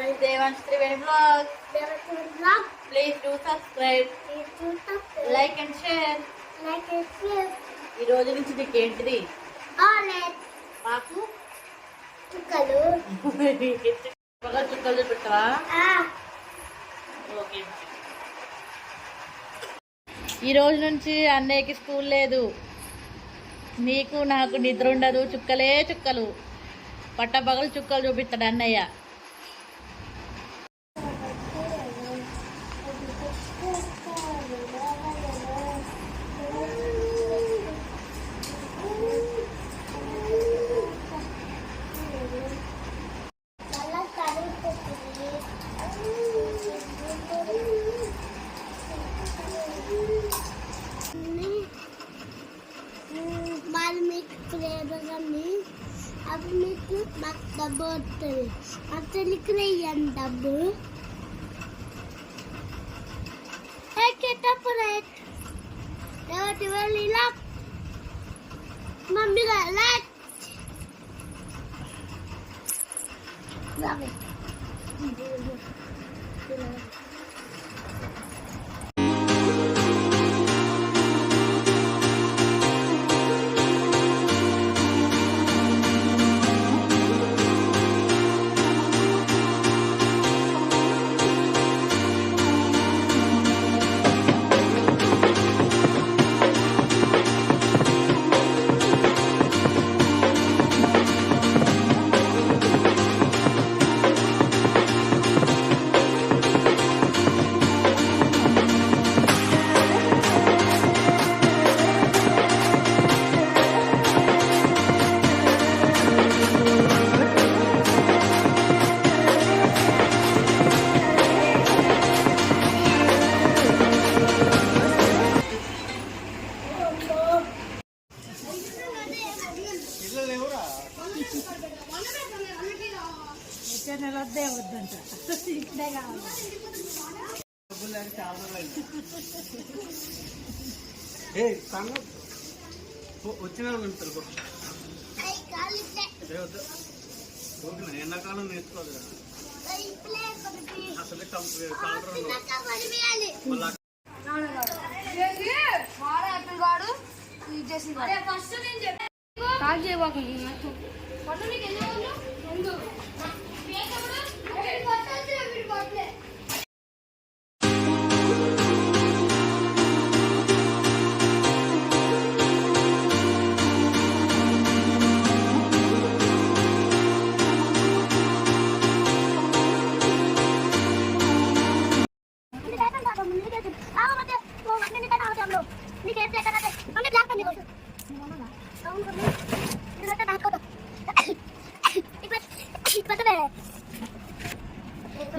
Devans Triveni vlog. Please do subscribe. Like and share. ఈ రోజు నుంచి నీకు ఏంటిది? మాకు చుక్కలు చుక్కలు చూపెట్టవా? ఓకే. ఈ రోజు నుంచి అన్నయ్యకి స్కూల్ లేదు. నీకు నాకు నిద్ర ఉండదు. చుక్కలే చుక్కలు. పట్టపగలు చుక్కలు చూపిస్తాడు అన్నయ్య. अब మీకు నాకు డబ్బు వస్తుంది అసలు క్రేయన్ డబ్బు మమ్మీ నెలొద్దే వద్దంట ఇప్పుడే కావాలి. వచ్చిన ఎండాకాలం నేర్చుకోవాలి కదా అసలు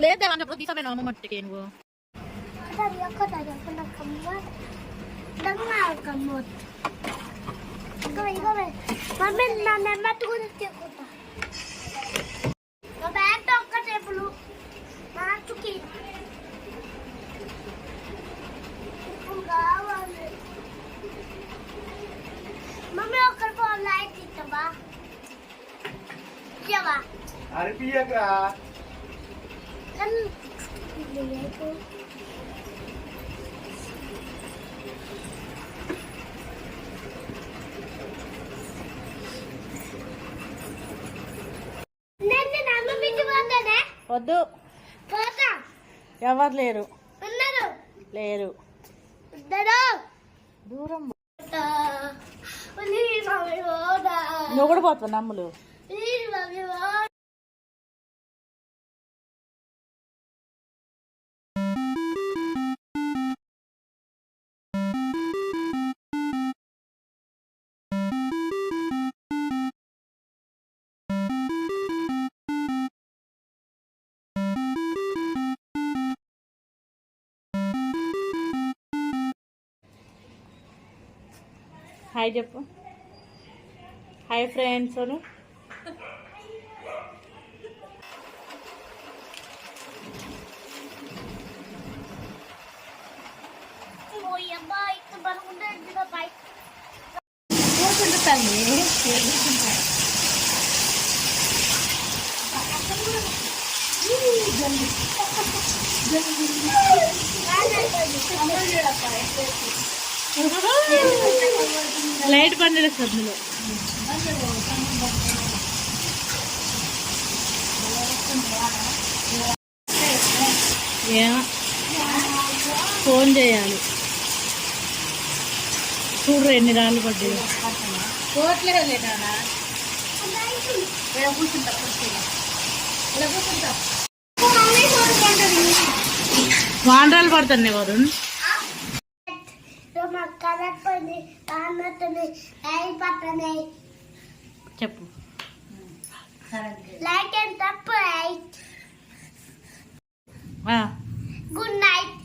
లేదా అన్నప్పుడు తీసాను అమ్మ మట్టికి నువ్వు మమ్మీ నా నెమ్మది గురించి బ్యాగ్ ఒక్క టేపులు మార్చుకి కావాలి. మమ్మీ ఒకరి ఫోన్ లైట్ ఇస్తావా ఇవ్వవా అరిపియకరా వద్దు ఎవరు లేరు లేరు దూరం నువ్వు కూడా పోతావు నమ్ములు హాయ్ చెప్పు హాయ్ ఫ్రెండ్స్ అను లైట్ బంద్ చేస్తుంది అందులో. ఏమో ఫోన్ చేయాలి. చూడు ఎన్ని రాళ్ళు పడ్డాయి. పోట్లేదు వానరాలు పడుతున్నాయి వరుణ్. మా కలర్ పని కానట్టున్నాయి లైట్ పట్టనాయి. చెప్పు. లైట్ ఎంత లైట్. ఆ. Good night.